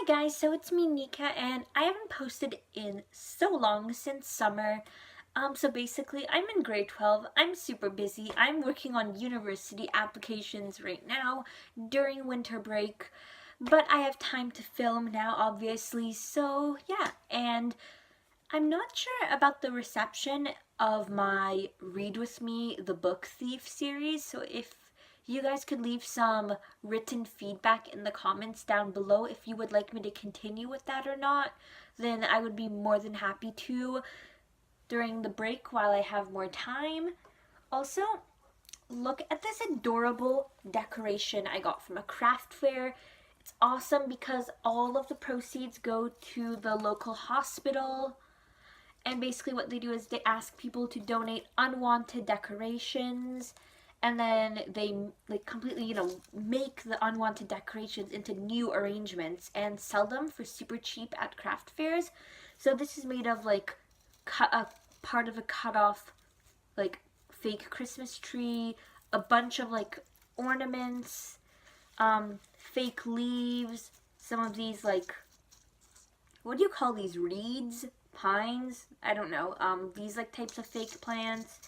guys, so it's me Nika and I haven't posted in so long since summer. So basically I'm in grade 12. I'm super busy. I'm working on university applications right now during winter break. But I have time to film now obviously. So yeah, and I'm not sure about the reception of my Read With Me, the Book Thief series, so if you guys could leave some written feedback in the comments down below if you would like me to continue with that or not, then I would be more than happy to during the break while I have more time. Also, look at this adorable decoration I got from a craft fair. It's awesome because all of the proceeds go to the local hospital. And basically what they do is they ask people to donate unwanted decorations, and then they completely, make the unwanted decorations into new arrangements and sell them for super cheap at craft fairs. So this is made of part of a cut off fake Christmas tree, a bunch of ornaments, fake leaves, some of these what do you call these, reeds? Pines? I don't know. These types of fake plants.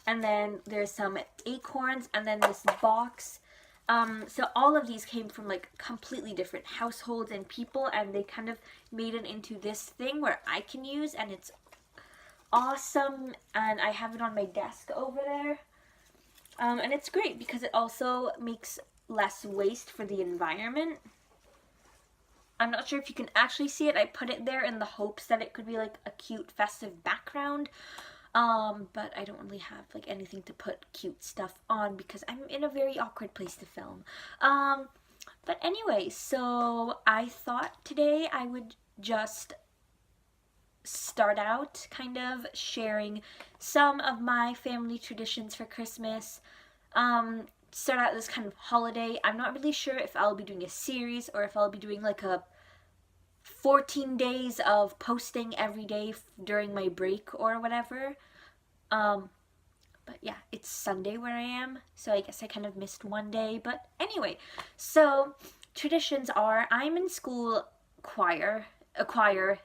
And then there's some acorns, and then this box. So all of these came from completely different households and people, and they kind of made it into this thing where I can use, and it's awesome. And I have it on my desk over there. And it's great because it also makes less waste for the environment. I'm not sure if you can actually see it. I put it there in the hopes that it could be a cute festive background. But I don't really have anything to put cute stuff on because I'm in a very awkward place to film. But anyway, so I thought today I would just start out kind of sharing some of my family traditions for Christmas. Start out this kind of holiday. I'm not really sure if I'll be doing a series or if I'll be doing a 14 days of posting every day during my break or whatever. But yeah, it's Sunday where I am, so I guess I kind of missed one day. But anyway, so traditions are I'm in school a choir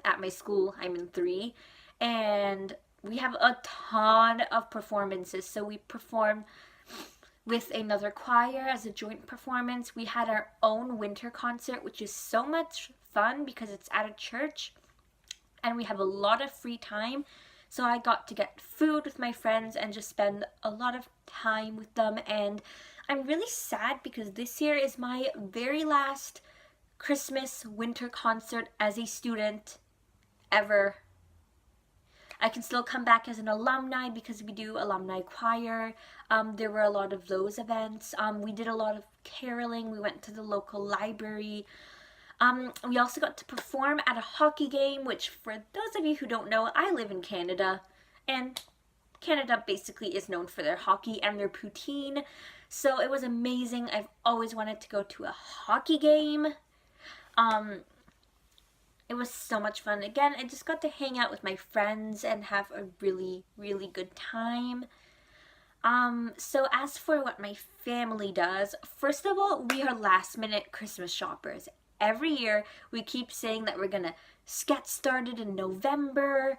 at my school. I'm in 3, and we have a ton of performances. So we perform with another choir as a joint performance. We had our own winter concert, which is so much fun because it's at a church and we have a lot of free time. So I got to get food with my friends and just spend a lot of time with them. And I'm really sad because this year is my very last Christmas winter concert as a student ever. I can still come back as an alumni because we do alumni choir. There were a lot of those events. We did a lot of caroling. We went to the local library. We also got to perform at a hockey game, which for those of you who don't know, I live in Canada. And Canada basically is known for their hockey and their poutine. So it was amazing. I've always wanted to go to a hockey game. It was so much fun. Again, I just got to hang out with my friends and have a really, really good time. So as for what my family does, first of all, we are last minute Christmas shoppers. Every year, we keep saying that we're gonna get started in November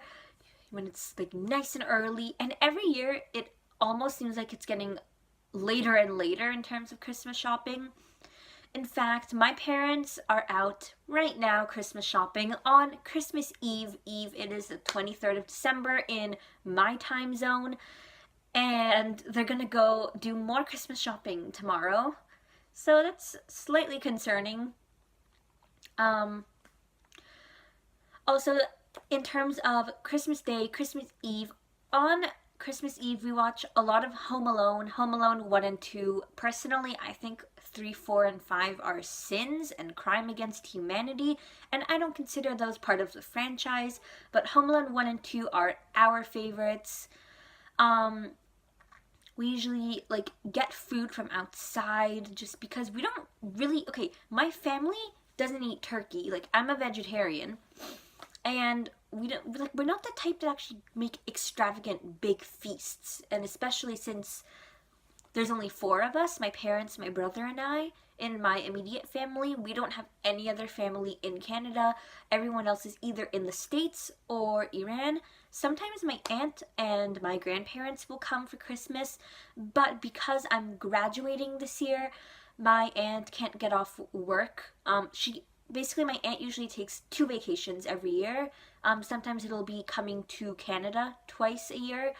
when it's nice and early, and every year it almost seems like it's getting later and later in terms of Christmas shopping. In fact, my parents are out right now Christmas shopping on Christmas Eve. It is the 23rd of December in my time zone. And they're gonna go do more Christmas shopping tomorrow. So that's slightly concerning. Also, in terms of Christmas Day, Christmas Eve, on Christmas Eve we watch a lot of Home Alone 1 and 2. Personally, I think 3, 4, and 5 are sins and crime against humanity, and I don't consider those part of the franchise, but Home Alone 1 and 2 are our favorites. We usually get food from outside just because we don't really, my family doesn't eat turkey. I'm a vegetarian, and we're not the type to actually make extravagant big feasts, and especially since there's only 4 of us, my parents, my brother, and I, in my immediate family. We don't have any other family in Canada. Everyone else is either in the States or Iran. Sometimes my aunt and my grandparents will come for Christmas, but because I'm graduating this year, my aunt can't get off work. My aunt usually takes 2 vacations every year. Sometimes it'll be coming to Canada twice a year,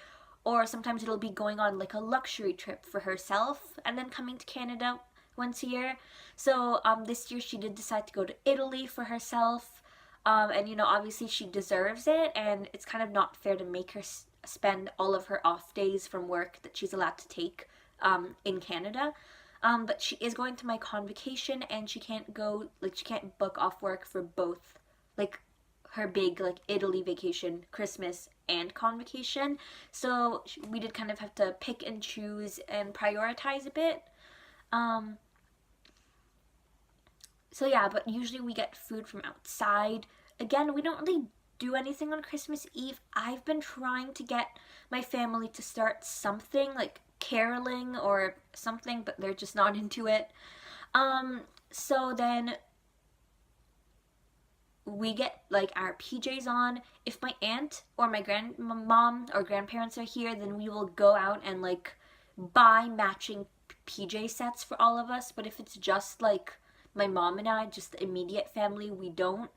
or sometimes it'll be going on like a luxury trip for herself and then coming to Canada once a year. So this year she did decide to go to Italy for herself. And obviously she deserves it, and it's kind of not fair to make her spend all of her off days from work that she's allowed to take in Canada. But she is going to my convocation, and she can't book off work for both, like her big like Italy vacation, Christmas, and convocation. So we did kind of have to pick and choose and prioritize a bit. So yeah, but usually we get food from outside. Again, we don't really do anything on Christmas Eve. I've been trying to get my family to start something like caroling or something, but they're just not into it. So then we get like our PJs on. If my aunt or my grandmom or grandparents are here, then we will go out and like buy matching PJ sets for all of us. But if it's just like my mom and I, just the immediate family, we don't.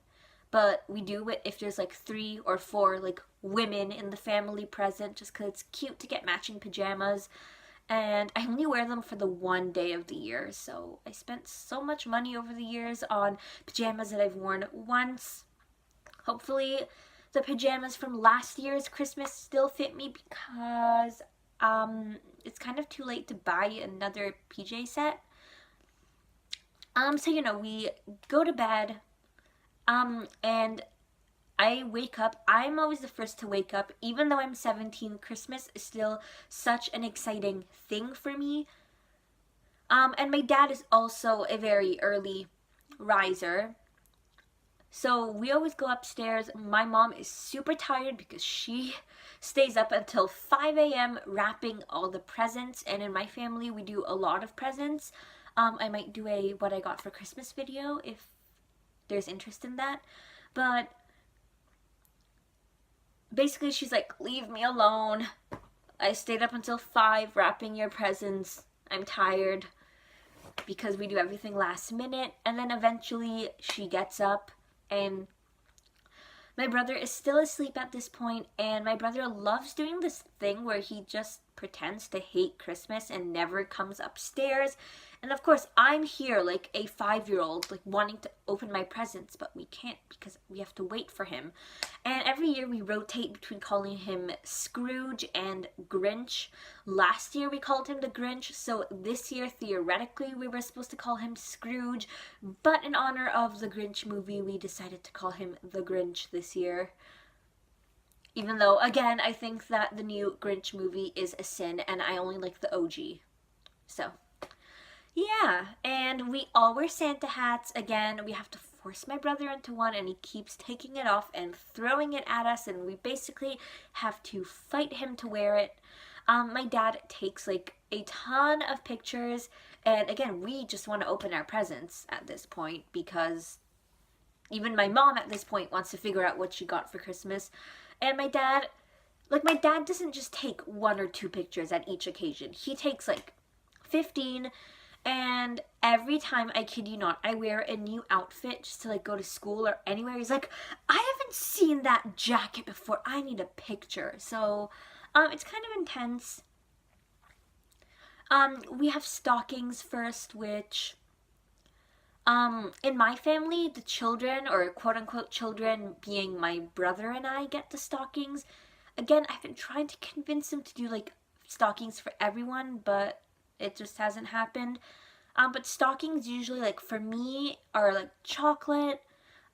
But we do it if there's like 3 or 4 like women in the family present, just because it's cute to get matching pajamas. And I only wear them for the one day of the year, so I spent so much money over the years on pajamas that I've worn once. Hopefully the pajamas from last year's Christmas still fit me, because it's kind of too late to buy another PJ set. So we go to bed, and I wake up. I'm always the first to wake up. Even though I'm 17, Christmas is still such an exciting thing for me. And my dad is also a very early riser. So we always go upstairs. My mom is super tired because she stays up until 5 a.m. wrapping all the presents. And in my family, we do a lot of presents. I might do a what I got for Christmas video if there's interest in that. But basically she's like, leave me alone. I stayed up until 5 wrapping your presents. I'm tired, because we do everything last minute. And then eventually she gets up, and my brother is still asleep at this point, and my brother loves doing this thing where he just pretends to hate Christmas and never comes upstairs. And of course, I'm here like a 5-year-old, like wanting to open my presents, but we can't because we have to wait for him. And every year we rotate between calling him Scrooge and Grinch. Last year we called him the Grinch, so this year theoretically we were supposed to call him Scrooge, but in honor of the Grinch movie, we decided to call him the Grinch this year. Even though, again, I think that the new Grinch movie is a sin, and I only like the OG. So yeah, and we all wear Santa hats. Again, we have to force my brother into one, and he keeps taking it off and throwing it at us, and we basically have to fight him to wear it. My dad takes like a ton of pictures, and again, we just want to open our presents at this point, because even my mom at this point wants to figure out what she got for Christmas. And my dad doesn't just take 1 or 2 pictures at each occasion. He takes like 15. And every time, I kid you not, I wear a new outfit just to like go to school or anywhere, he's like, I haven't seen that jacket before, I need a picture. So it's kind of intense. We have stockings first, which in my family, the children, or quote unquote children, being my brother and I, get the stockings. Again, I've been trying to convince him to do like stockings for everyone, but it just hasn't happened. But stockings usually, like for me, are like chocolate.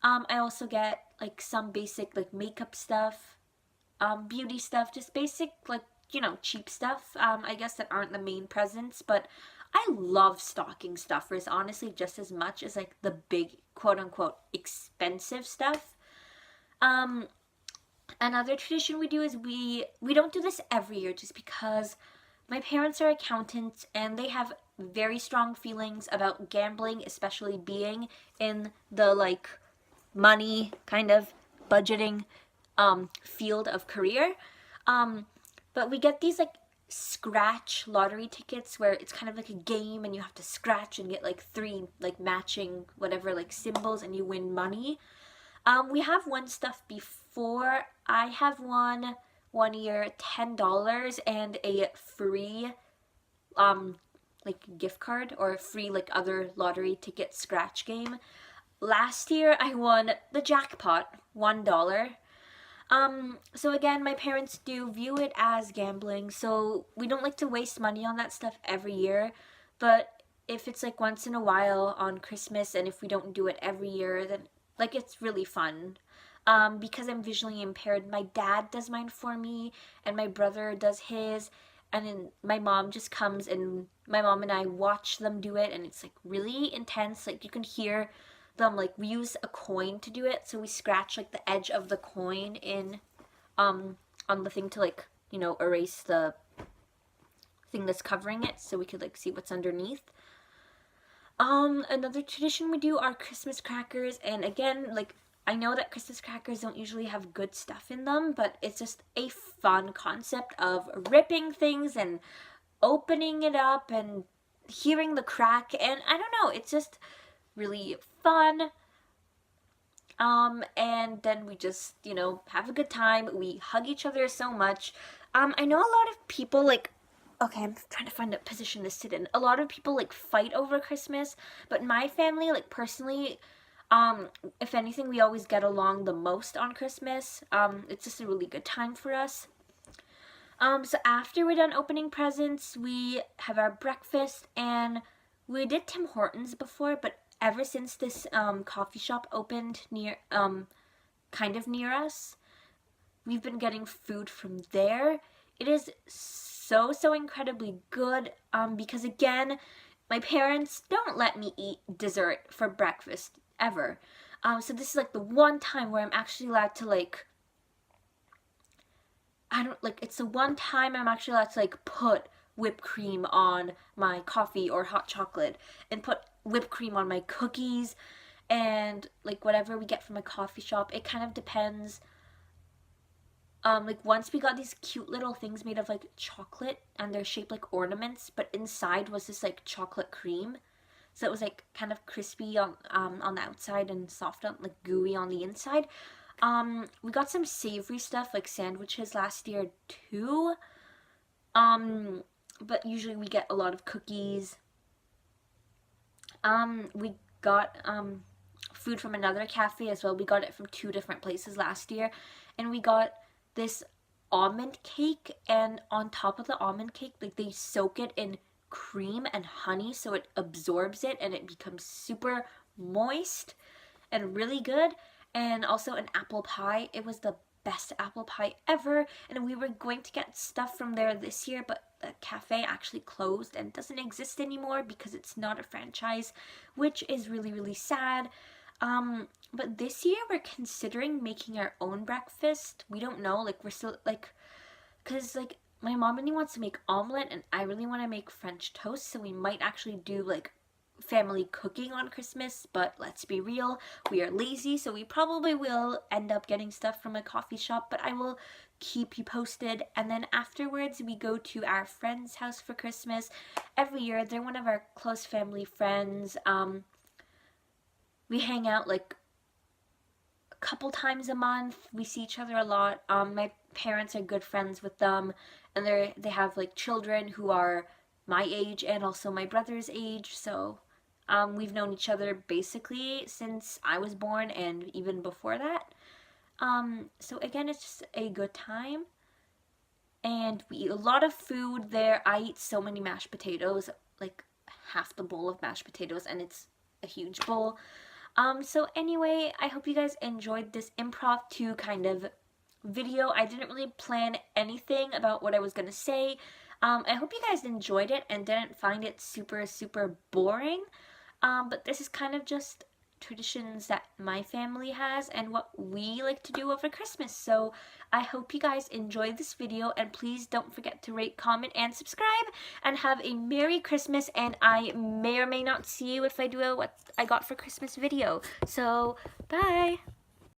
I also get like some basic like makeup stuff, beauty stuff, just basic like, cheap stuff, I guess, that aren't the main presents. But I love stocking stuffers, honestly, just as much as like the big quote unquote expensive stuff. Another tradition we do is we don't do this every year, just because my parents are accountants and they have very strong feelings about gambling, especially being in the like money kind of budgeting field of career. Um, but we get these like scratch lottery tickets where it's kind of like a game and you have to scratch and get like three like matching whatever like symbols and you win money. We have won stuff before. I have won one year $10 and a free like gift card or a free like other lottery ticket scratch game. Last year I won the jackpot, $1. So again, my parents do view it as gambling, so we don't like to waste money on that stuff every year. But if it's like once in a while on Christmas and if we don't do it every year, then like it's really fun. Because I'm visually impaired, my dad does mine for me and my brother does his, and then my mom just comes and my mom and I watch them do it, and it's like really intense. Like you can hear them, like we use a coin to do it, so we scratch like the edge of the coin in on the thing to like, you know, erase the thing that's covering it so we could like see what's underneath. Another tradition we do are Christmas crackers, and again, like I know that Christmas crackers don't usually have good stuff in them, but it's just a fun concept of ripping things and opening it up and hearing the crack, and I don't know, it's just really fun. And then we just, you know, have a good time. We hug each other so much. I know a lot of people like, okay, I'm trying to find a position to sit in. A lot of people like fight over Christmas, but my family, like personally, if anything, we always get along the most on Christmas. It's just a really good time for us. So after we're done opening presents, we have our breakfast, and we did Tim Hortons before, but ever since this coffee shop opened near kind of near us, we've been getting food from there. It is so incredibly good, because again, my parents don't let me eat dessert for breakfast ever. So this is like the one time where I'm actually allowed to like, it's the one time I'm actually allowed to like put whipped cream on my coffee or hot chocolate and put whipped cream on my cookies and like whatever we get from a coffee shop. It kind of depends. Like once we got these cute little things made of like chocolate and they're shaped like ornaments, but inside was this like chocolate cream. So it was like kind of crispy on the outside and soft on like gooey on the inside. We got some savory stuff like sandwiches last year too. But usually we get a lot of cookies. We got food from another cafe as well. We got it from 2 different places last year, and we got this almond cake, and on top of the almond cake, like they soak it in cream and honey so it absorbs it and it becomes super moist and really good. And also an apple pie. It was the best apple pie ever, and we were going to get stuff from there this year, but the cafe actually closed and doesn't exist anymore because it's not a franchise, which is really sad. But this year we're considering making our own breakfast. We don't know, like we're still like, cause like my mom really wants to make omelet and I really want to make French toast, so we might actually do like family cooking on Christmas, but let's be real, we are lazy, so we probably will end up getting stuff from a coffee shop, but I will keep you posted. And then afterwards we go to our friend's house for Christmas. Every year they're one of our close family friends. We hang out like a couple times a month. We see each other a lot. My parents are good friends with them, and they have like children who are my age and also my brother's age, so we've known each other basically since I was born and even before that. So again, it's just a good time, and we eat a lot of food there. I eat so many mashed potatoes, like half the bowl of mashed potatoes, and it's a huge bowl. So anyway, I hope you guys enjoyed this impromptu kind of video. I didn't really plan anything about what I was gonna say. I hope you guys enjoyed it and didn't find it super boring. But this is kind of just traditions that my family has and what we like to do over Christmas. So I hope you guys enjoyed this video, and please don't forget to rate, comment, and subscribe, and have a Merry Christmas. And I may or may not see you if I do a what I got for Christmas video. So bye.